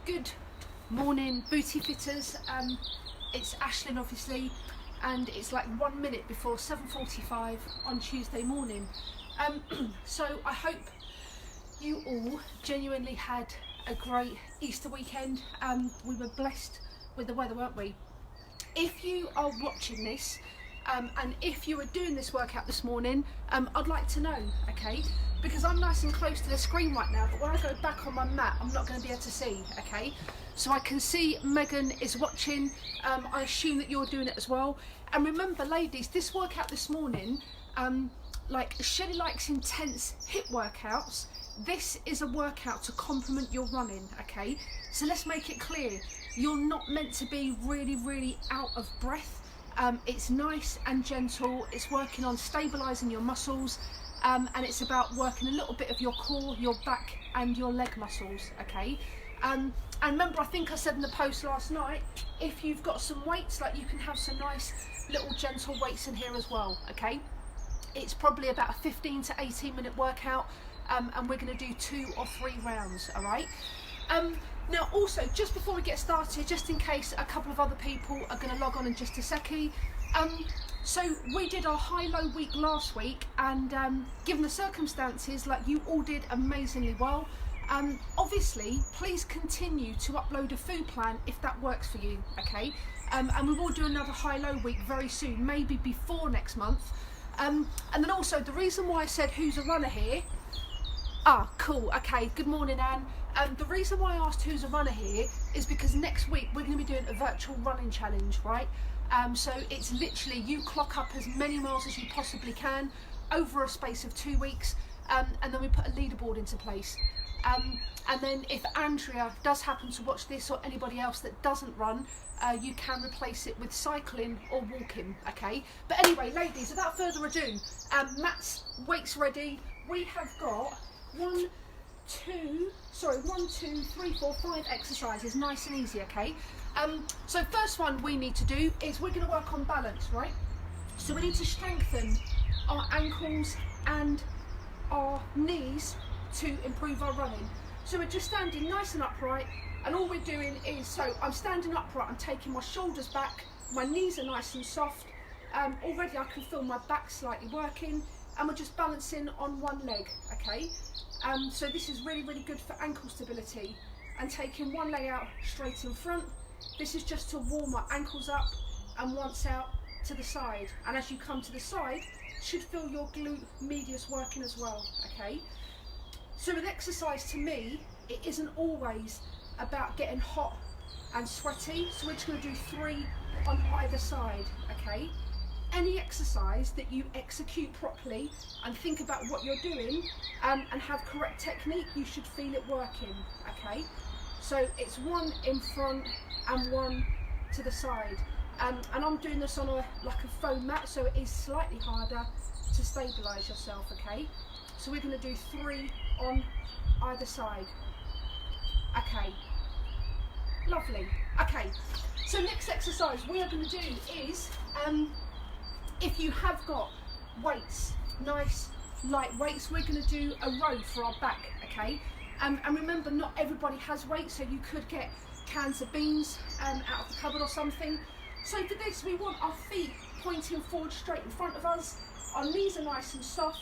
Good morning, booty fitters. It's Ashlyn, obviously, and it's like 1 minute before 7:45 on Tuesday morning. So I hope you all genuinely had a great Easter weekend. We were blessed with the weather, weren't we? If you are watching this, and if you were doing this workout this morning, I'd like to know, okay? Because I'm nice and close to the screen right now, but when I go back on my mat, I'm not going to be able to see, okay? So I can see Megan is watching. I assume that you're doing it as well. And remember, ladies, this workout this morning, like Shelley likes intense hip workouts, this is a workout to complement your running, okay? So let's make it clear. You're not meant to be really out of breath. It's nice and gentle. It's working on stabilising your muscles, and it's about working a little bit of your core, your back and your leg muscles, okay? And remember, I think I said in the post last night, if you've got some weights, like you can have some nice little gentle weights in here as well, okay? It's probably about a 15 to 18 minute workout, and we're going to do 2 or 3 rounds, all right? Now also, just before we get started, just in case a couple of other people are going to log on in just a seckie, so we did our high-low week last week, and given the circumstances, like, you all did amazingly well. Obviously, please continue to upload a food plan if that works for you, okay? And we will do another high-low week very soon, maybe before next month. And then also, the reason why I said who's a runner here, cool, okay, good morning, Anne. The reason why I asked who's a runner here is because next week we're going to be doing a virtual running challenge, right? So it's literally you clock up as many miles as you possibly can over a space of 2 weeks, and then we put a leaderboard into place. And then if Andrea does happen to watch this, or anybody else that doesn't run, you can replace it with cycling or walking, okay? But anyway, ladies, without further ado, Matt's weights ready. We have got 1, 2, 3, 4, 5 exercises, nice and easy, okay? So first one we need to do is we're going to work on balance, right? So we need to strengthen our ankles and our knees to improve our running. So we're just standing nice and upright, and all we're doing is, so I'm standing upright, I'm taking my shoulders back, my knees are nice and soft, already I can feel my back slightly working, and we're just balancing on one leg, okay? So this is really good for ankle stability, and taking one leg out straight in front. This is just to warm our ankles up, and once out to the side, and as you come to the side, should feel your glute medius working as well, okay? So with exercise, to me, it isn't always about getting hot and sweaty, so we're just going to do 3 on either side, okay? Any exercise that you execute properly and think about what you're doing, and have correct technique, you should feel it working, okay? So it's 1 in front and 1 to the side, and I'm doing this on like a foam mat, so it is slightly harder to stabilise yourself, okay? So we're going to do 3 on either side. Okay, lovely. Okay, so next exercise we are going to do is, if you have got weights, nice light weights, we're going to do a row for our back, okay? And remember, not everybody has weights, so you could get cans of beans out of the cupboard or something. So for this, we want our feet pointing forward straight in front of us, our knees are nice and soft,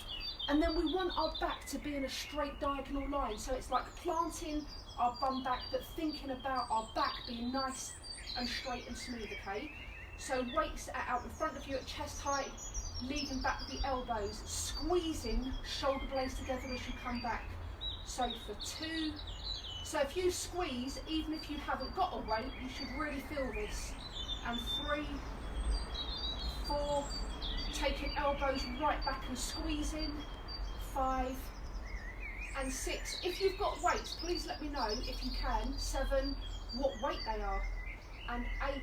and then we want our back to be in a straight diagonal line. So it's like planting our bum back, but thinking about our back being nice and straight and smooth, okay? So weights are out in front of you at chest height, leading back with the elbows, squeezing shoulder blades together as you come back. So for 2, so if you squeeze, even if you haven't got a weight, you should really feel this. And 3, 4, taking elbows right back and squeezing. 5 and 6. If you've got weights, please let me know if you can. 7, what weight they are. And 8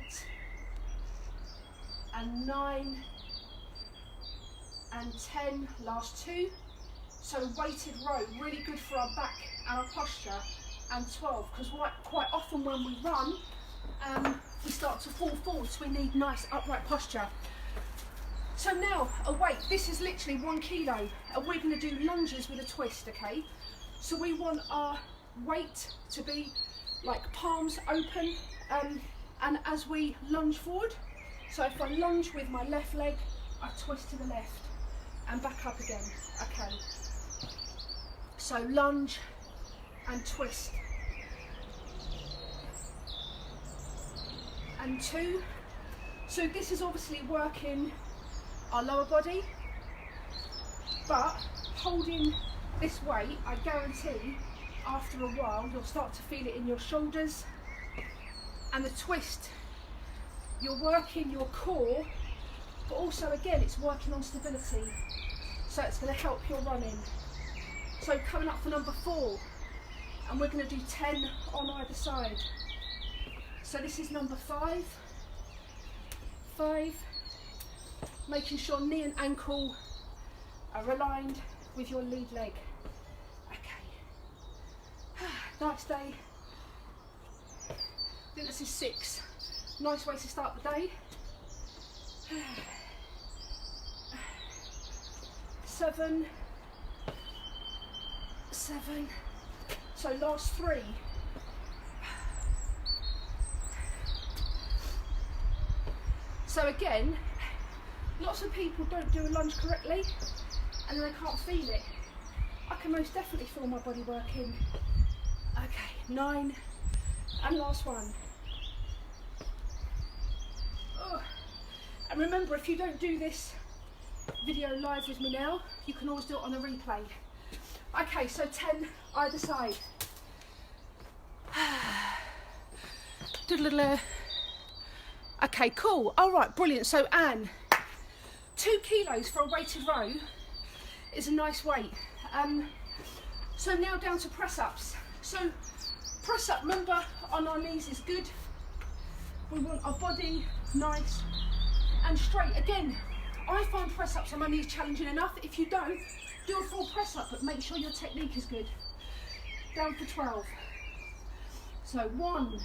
and 9 and 10, last 2. So weighted row, really good for our back and our posture. And 12, because quite often when we run, we start to fall forward, so we need nice upright posture. So now, a weight, this is literally 1 kilo, and we're going to do lunges with a twist, okay? So we want our weight to be like palms open, and as we lunge forward, so if I lunge with my left leg, I twist to the left and back up again. Okay, so lunge and twist, and 2. So this is obviously working our lower body, but holding this weight, I guarantee after a while you'll start to feel it in your shoulders. And the twist, you're working your core, but also again it's working on stability, so it's going to help your running. So coming up for number 4, and we're going to do 10 on either side. So this is number 5, making sure knee and ankle are aligned with your lead leg. Okay, nice day. I think this is 6. Nice way to start the day. 7. So last 3. So again, lots of people don't do a lunge correctly and they can't feel it. I can most definitely feel my body working. Okay, 9, and last 1. Oh. And remember, if you don't do this video live with me now, you can always do it on a replay. Okay, so 10 either side. Okay, cool. All right, brilliant. So Anne, 2 kilos for a weighted row is a nice weight. So now down to press ups. So press up, remember, on our knees is good. We want our body nice and straight. Again, I find press ups on my knees challenging enough. If you don't, do a full press up, but make sure your technique is good. Down for 12. So 1,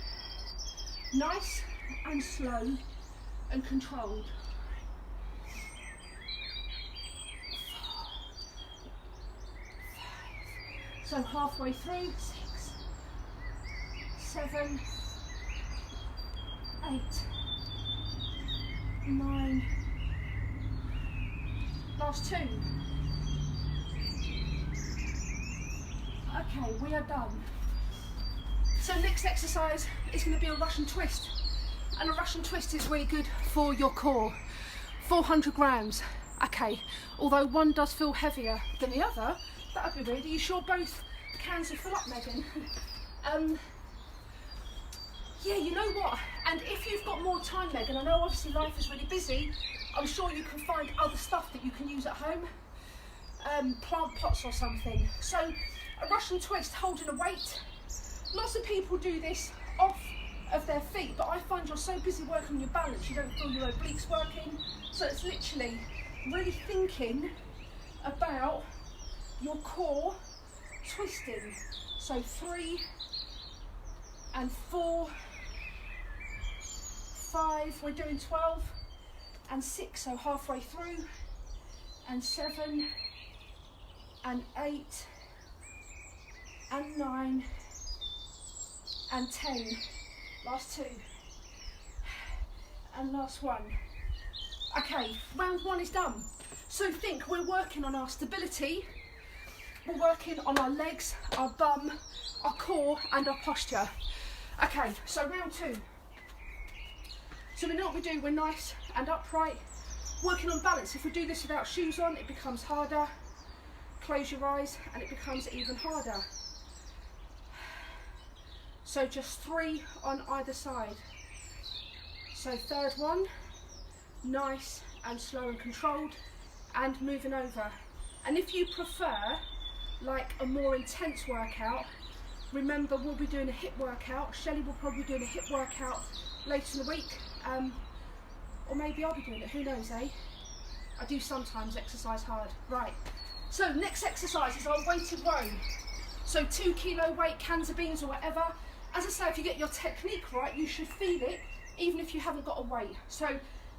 nice and slow and controlled. 4, 5. So halfway through, 6, 7, 8, 9. Last 2. Okay, we are done. So next exercise is going to be a Russian twist. And a Russian twist is really good for your core. 400 grams. Okay, although one does feel heavier than the other, that would be weird. Are you sure both cans are full up, Megan? Yeah, you know what? And if you've got more time, Megan, I know obviously life is really busy, I'm sure you can find other stuff that you can use at home. Plant pots or something. So a Russian twist holding a weight. Lots of people do this off of their feet, but I find you're so busy working on your balance, you don't feel your obliques working. So it's literally really thinking about your core twisting. So 3 and 4, 5, we're doing 12, and 6, so halfway through, and 7, and 8, and 9, and 10. Last 2, and last 1. Okay, round 1 is done. So think, we're working on our stability, we're working on our legs, our bum, our core, and our posture. Okay, so round 2. So we know what we do, we're nice and upright, working on balance. If we do this without shoes on, it becomes harder. Close your eyes and it becomes even harder. So just 3 on either side. So third one, nice and slow and controlled, and moving over. And if you prefer like a more intense workout, remember we'll be doing a hip workout. Shelley will probably be doing a hip workout later in the week, or maybe I'll be doing it, who knows, eh? I do sometimes exercise hard. Right, so next exercise is our weighted row. So 2 kilo weight, cans of beans or whatever. As I say, if you get your technique right, you should feel it, even if you haven't got a weight. So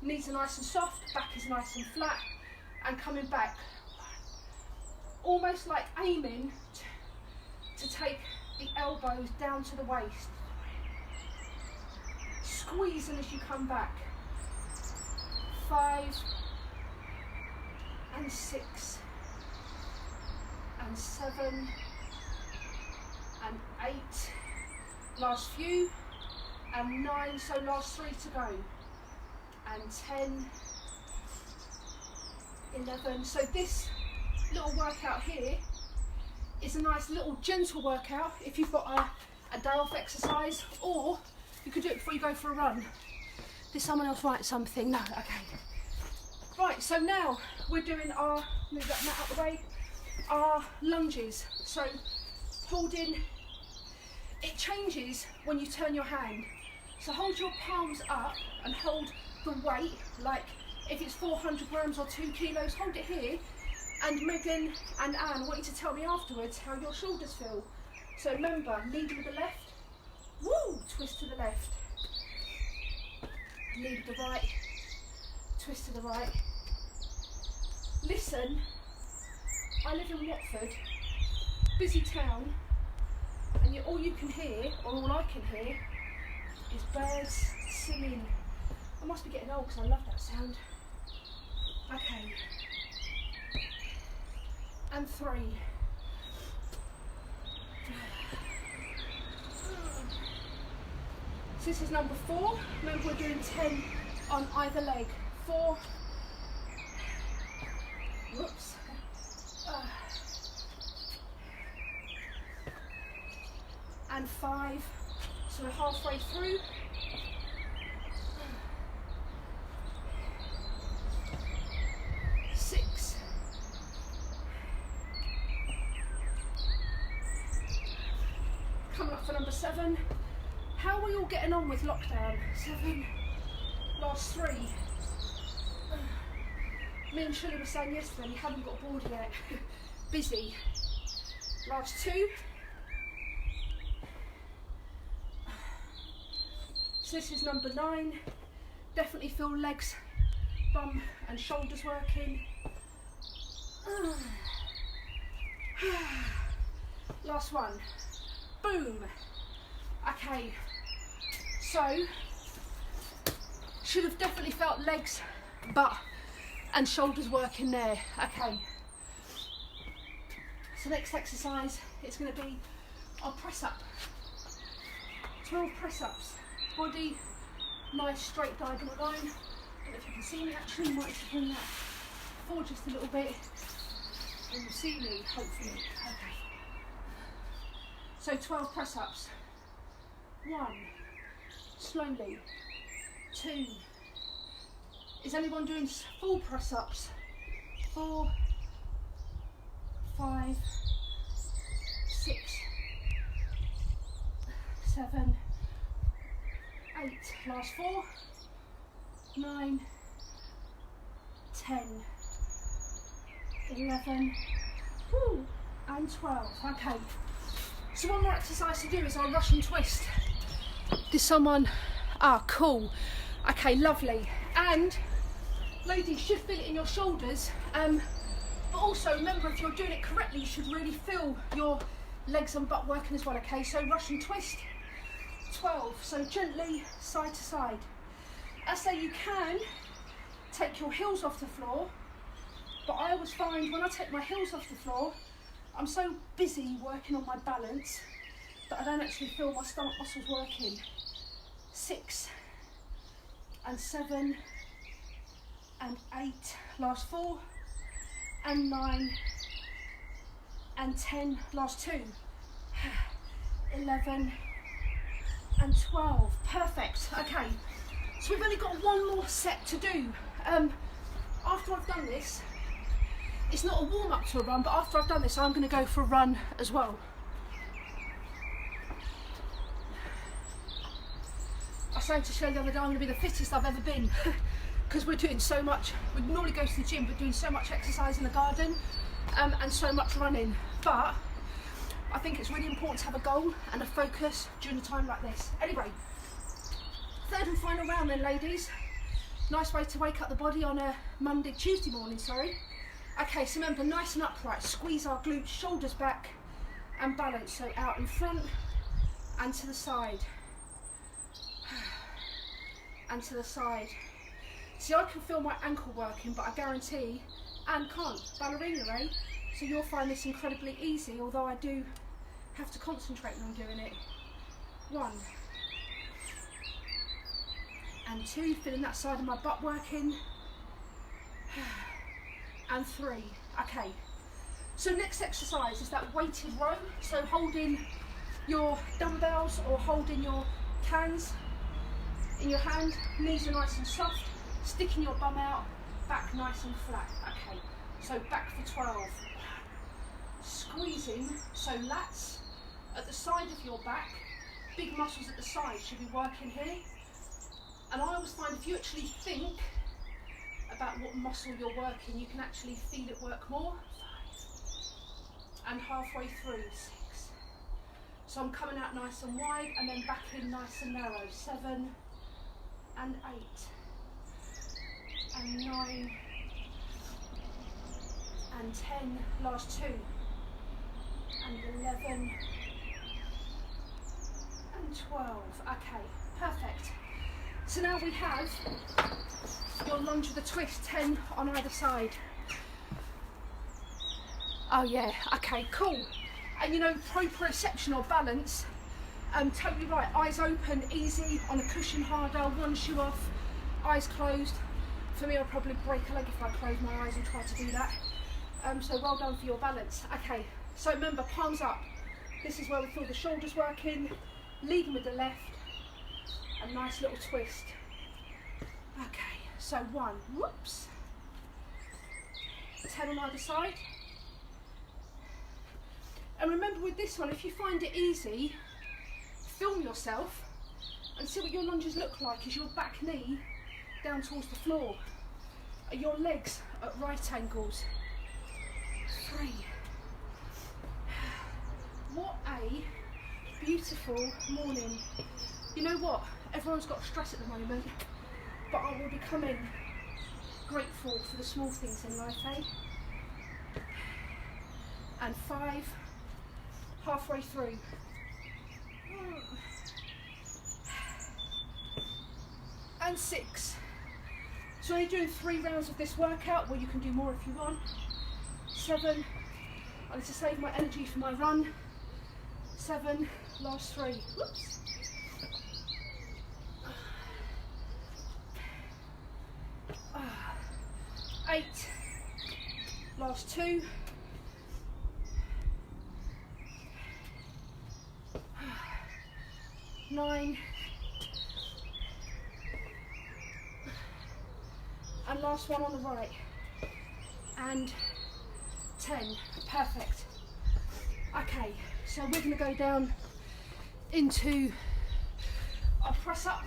knees are nice and soft, back is nice and flat, and coming back. Almost like aiming to take the elbows down to the waist. squeezing as you come back. 5 and 6 and 7 and 8, last few, and 9, so last 3 to go, and 10, 11. So this little workout here is a nice little gentle workout if you've got a day off exercise, or you could do it before you go for a run. Did someone else write something? No, okay. Right, so now we're doing our, move that mat out the way, our lunges. So holding, it changes when you turn your hand. So hold your palms up and hold the weight, like if it's 400 grams or 2 kilos, hold it here. And Megan and Anne, I want you to tell me afterwards how your shoulders feel. So remember, lead with the left, woo, twist to the left. Lead with the right, twist to the right. Listen, I live in Watford, busy town, and all you can hear, or all I can hear, is birds singing. I must be getting old because I love that sound. Okay. And 3. So this is number 4. Remember, we're doing 10 on either leg. 4. Whoops. And 5. So we're halfway through. 6. 7. How are we all getting on with lockdown? 7. Last 3. Me and Shirley were saying yesterday, you haven't got bored yet. Busy. Last 2. So this is number 9. Definitely feel legs, bum and shoulders working. Last 1. Boom. Okay, so should have definitely felt legs, butt and shoulders working there. Okay, so next exercise is going to be our press up. 12 press ups, body nice straight diagonal line. I don't know if you can see me actually, you might have to bring that forward just a little bit and you'll see me hopefully. Okay, so 12 press ups. 1, slowly. 2. Is anyone doing full press ups? 4, 5, 6, 7, 8. Last 4, 9, 10, 11, and 12. Okay. So one more exercise to do is our Russian twist. Did someone? Ah, cool. Okay, lovely. And ladies, should feel it in your shoulders. But also remember, if you're doing it correctly, you should really feel your legs and butt working as well. Okay, so Russian twist. 12. So gently side to side. I say you can take your heels off the floor, but I always find when I take my heels off the floor, I'm so busy working on my balance that I don't actually feel my stomach muscles working. 6 and 7 and 8, last 4 and 9 and 10, last 2, 11 and 12. Perfect. Okay, so we've only got one more set to do. After I've done this, it's not a warm up to a run, but after I've done this, I'm going to go for a run as well. I was saying to Shelley the other day, I'm going to be the fittest I've ever been because we're doing so much. We normally go to the gym, but doing so much exercise in the garden and so much running. But I think it's really important to have a goal and a focus during a time like this. Anyway, 3rd and final round then, ladies. Nice way to wake up the body on a Tuesday morning, sorry. Okay, so remember, nice and upright, squeeze our glutes, shoulders back and balance, so out in front and to the side. and to the side. See, I can feel my ankle working, but I guarantee Anne can't. Ballerina, eh? So you'll find this incredibly easy, although I do have to concentrate when I'm doing it. 1 and 2, feeling that side of my butt working. And 3. Okay. So next exercise is that weighted row. So holding your dumbbells or holding your cans in your hand, knees are nice and soft, sticking your bum out, back nice and flat. Okay, so back for 12. Squeezing, so lats at the side of your back, big muscles at the side should be working here. And I always find if you actually think about what muscle you're working, you can actually feel it work more. 5. And halfway through, 6. So I'm coming out nice and wide and then back in nice and narrow. 7 and 8 and 9 and 10, last 2 and 11 and 12. Okay, perfect. So now we have your lunge with a twist, 10 on either side. Oh yeah, okay, cool. And you know, proprioception or balance, totally right, eyes open, easy, on a cushion harder, one shoe off, eyes closed. For me, I'll probably break a leg if I close my eyes and try to do that. So well done for your balance. Okay, so remember, palms up. This is where we feel the shoulders working, leading with the left, a nice little twist. Okay, so 1, whoops, 10 on either side. And remember with this one, if you find it easy, film yourself and see what your lunges look like. Is your back knee down towards the floor? Are your legs at right angles? 3. What a beautiful morning. You know what? Everyone's got stress at the moment, but I will be becoming grateful for the small things in life, eh? And 5. Halfway through. And 6. So I'm doing 3 rounds of this workout, well you can do more if you want. 7. I need to save my energy for my run. 7, last 3. Whoops. 8, last 2. 9 and last one on the right, and 10. Perfect. Okay, so we're going to go down into our press up.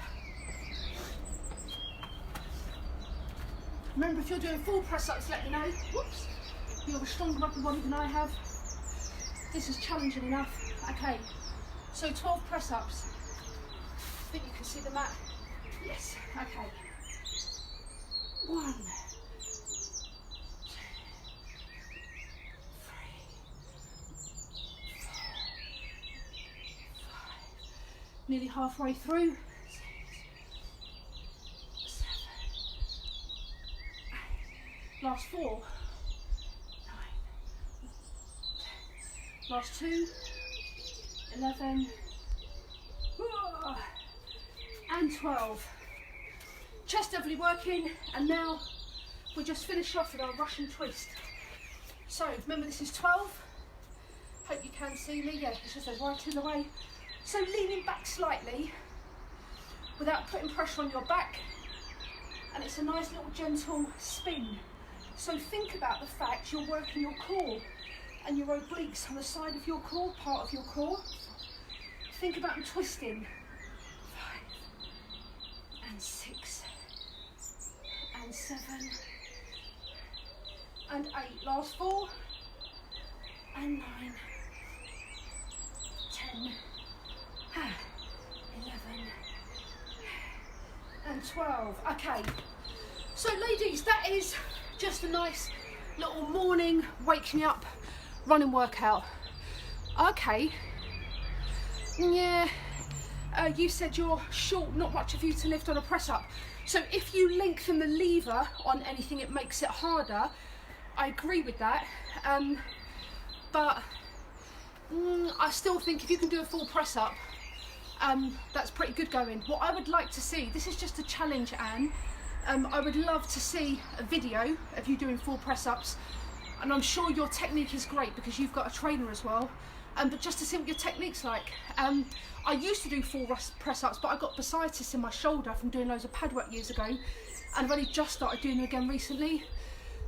Remember, if you're doing full press ups, let me know. Whoops, you have a stronger upper body than I have. This is challenging enough. Okay, so 12 press ups. I think you can see the mat. Yes, okay. 1, 2, 3, 4, 5. Nearly halfway through. 6, 7, 8. Last 4. 9. 10. Last 2. 11. And 12. Chest definitely working, and now we just finish off with our Russian twist. So remember, this is 12. Hope you can see me. Yeah, it's just right in the way. So leaning back slightly without putting pressure on your back, and it's a nice little gentle spin. So think about the fact you're working your core and your obliques on the side of your core, part of your core. Think about them twisting. 5 and 6 and 7 and 8. Last 4 and 9, 10, 11 and 12. Okay, so ladies, that is just a nice little morning wake me up running workout. Okay, yeah, you said you're short, not much of you to lift on a press up. So if you lengthen the lever on anything, it makes it harder. I agree with that, but I still think if you can do a full press up, that's pretty good going. What I would like to see, this is just a challenge, Anne, I would love to see a video of you doing full press ups, and I'm sure your technique is great because you've got a trainer as well, but just to see what your technique's like. I used to do full press ups, but I got bursitis in my shoulder from doing loads of pad work years ago, and I've only just started doing them again recently,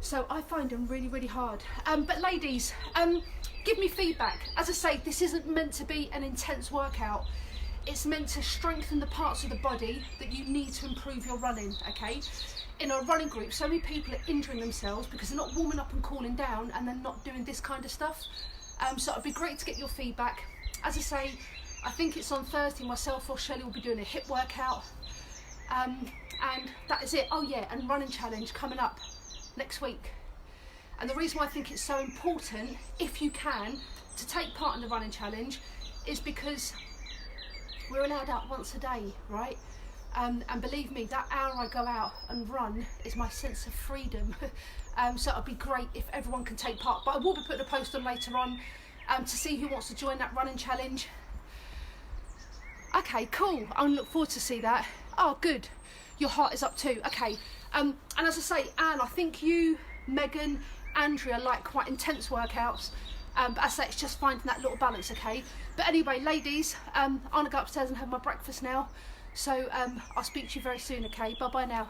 so I find them really, really hard. But ladies, give me feedback. As I say, this isn't meant to be an intense workout. It's meant to strengthen the parts of the body that you need to improve your running, okay? In a running group, so many people are injuring themselves because they're not warming up and cooling down, and they're not doing this kind of stuff. So it'd be great to get your feedback. As I say, I think it's on Thursday, myself or Shelley will be doing a hip workout. And that is it. Oh yeah, and running challenge coming up next week. And the reason why I think it's so important, if you can, to take part in the running challenge is because we're allowed out once a day, right? And believe me, that hour I go out and run is my sense of freedom. So it'd be great if everyone can take part. But I will be putting a post on later on to see who wants to join that running challenge. Okay, cool. I look forward to see that. Oh, good. Your heart is up too. Okay. And as I say, Anne, I think you, Megan, Andrea like quite intense workouts. But as I say, it's just finding that little balance, okay? But anyway, ladies, I'm gonna go upstairs and have my breakfast now. So I'll speak to you very soon, okay? Bye-bye now.